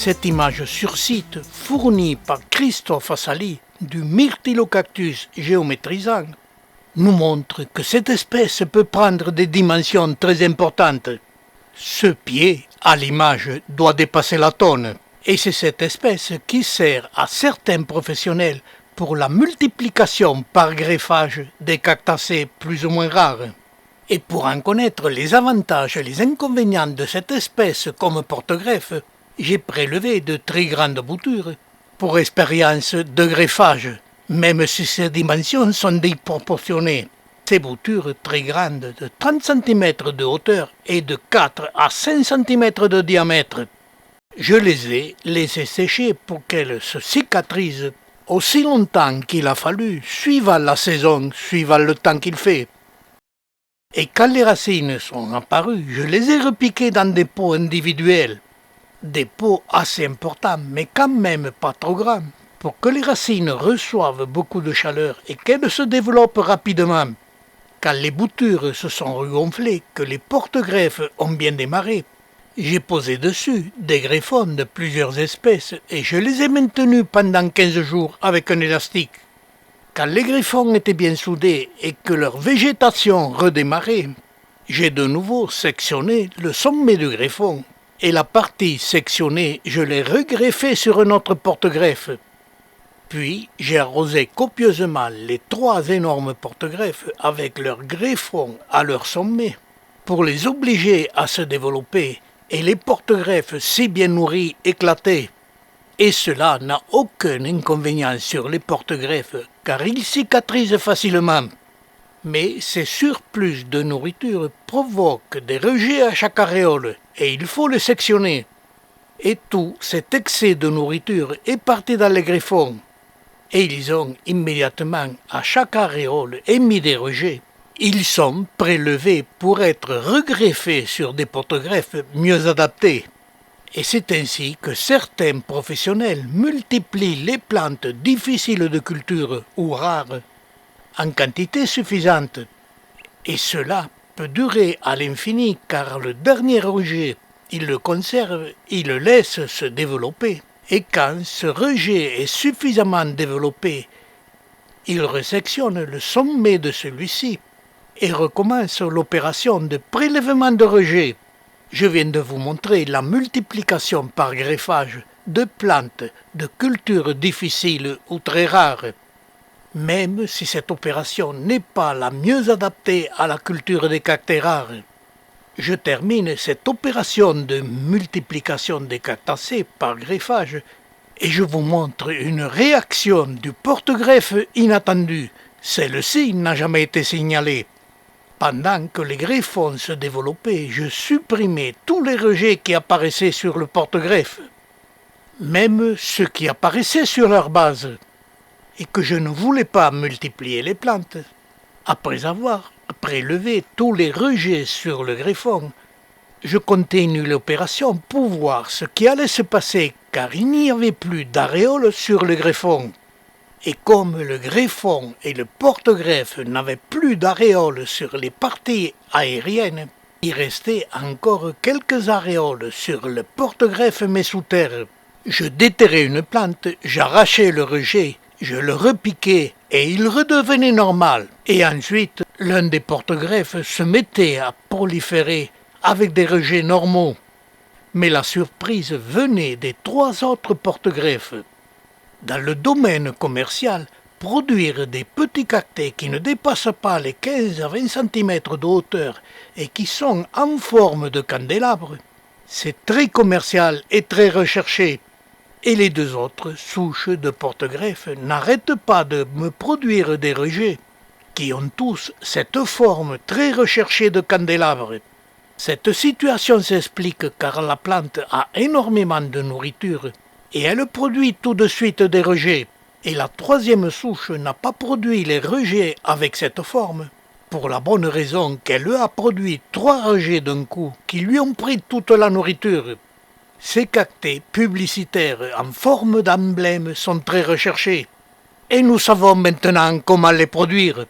Cette image sur site, fournie par Christophe Assali du Myrtillocactus géométrisant, nous montre que cette espèce peut prendre des dimensions très importantes. Ce pied, à l'image, doit dépasser la tonne, et c'est cette espèce qui sert à certains professionnels pour la multiplication par greffage des cactacées plus ou moins rares. Et pour en connaître les avantages et les inconvénients de cette espèce comme porte-greffe, j'ai prélevé de très grandes boutures pour expérience de greffage, même si ces dimensions sont déproportionnées. Ces boutures très grandes de 30 cm de hauteur et de 4 à 5 cm de diamètre. Je les ai laissées sécher pour qu'elles se cicatrisent aussi longtemps qu'il a fallu, suivant la saison, suivant le temps qu'il fait. Et quand les racines sont apparues, je les ai repiquées dans des pots individuels. Des pots assez importants, mais quand même pas trop grands, pour que les racines reçoivent beaucoup de chaleur et qu'elles se développent rapidement. Quand les boutures se sont regonflées, que les porte-greffes ont bien démarré, j'ai posé dessus des greffons de plusieurs espèces et je les ai maintenus pendant 15 jours avec un élastique. Quand les greffons étaient bien soudés et que leur végétation redémarrait, j'ai de nouveau sectionné le sommet du greffon et la partie sectionnée, je l'ai regreffée sur un autre porte-greffe. Puis j'ai arrosé copieusement les 3 énormes porte-greffes avec leurs greffons à leur sommet pour les obliger à se développer et les porte-greffes si bien nourris éclater. Et cela n'a aucun inconvénient sur les porte-greffes car ils cicatrisent facilement. Mais ces surplus de nourriture provoquent des rejets à chaque aréole et il faut les sectionner. Et tout cet excès de nourriture est parti dans les greffons. Et ils ont immédiatement à chaque aréole émis des rejets. Ils sont prélevés pour être regreffés sur des porte-greffes mieux adaptés. Et c'est ainsi que certains professionnels multiplient les plantes difficiles de culture ou rares en quantité suffisante. Et cela peut durer à l'infini car le dernier rejet, il le conserve, il le laisse se développer. Et quand ce rejet est suffisamment développé, il resectionne le sommet de celui-ci et recommence l'opération de prélèvement de rejet. Je viens de vous montrer la multiplication par greffage de plantes de cultures difficiles ou très rares. Même si cette opération n'est pas la mieux adaptée à la culture des cactées rares. Je termine cette opération de multiplication des cactacées par greffage et je vous montre une réaction du porte-greffe inattendue. Celle-ci n'a jamais été signalée. Pendant que les greffons se développaient, je supprimais tous les rejets qui apparaissaient sur le porte-greffe, même ceux qui apparaissaient sur leur base, et que je ne voulais pas multiplier les plantes. Après avoir prélevé tous les rejets sur le greffon, je continue l'opération pour voir ce qui allait se passer car il n'y avait plus d'aréole sur le greffon. Et comme le greffon et le porte-greffe n'avaient plus d'aréole sur les parties aériennes, il restait encore quelques aréoles sur le porte-greffe mais sous terre. Je déterrais une plante, j'arrachais le rejet, je le repiquais et il redevenait normal. Et ensuite, l'un des porte-greffes se mettait à proliférer avec des rejets normaux. Mais la surprise venait des 3 autres porte-greffes. Dans le domaine commercial, produire des petits cactés qui ne dépassent pas les 15 à 20 cm de hauteur et qui sont en forme de candélabre, c'est très commercial et très recherché. Et les 2 autres souches de porte-greffe n'arrêtent pas de me produire des rejets qui ont tous cette forme très recherchée de candélabre. Cette situation s'explique car la plante a énormément de nourriture et elle produit tout de suite des rejets. Et la 3e souche n'a pas produit les rejets avec cette forme, pour la bonne raison qu'elle a produit 3 rejets d'un coup qui lui ont pris toute la nourriture. Ces cactés publicitaires en forme d'emblème sont très recherchés. Et nous savons maintenant comment les produire.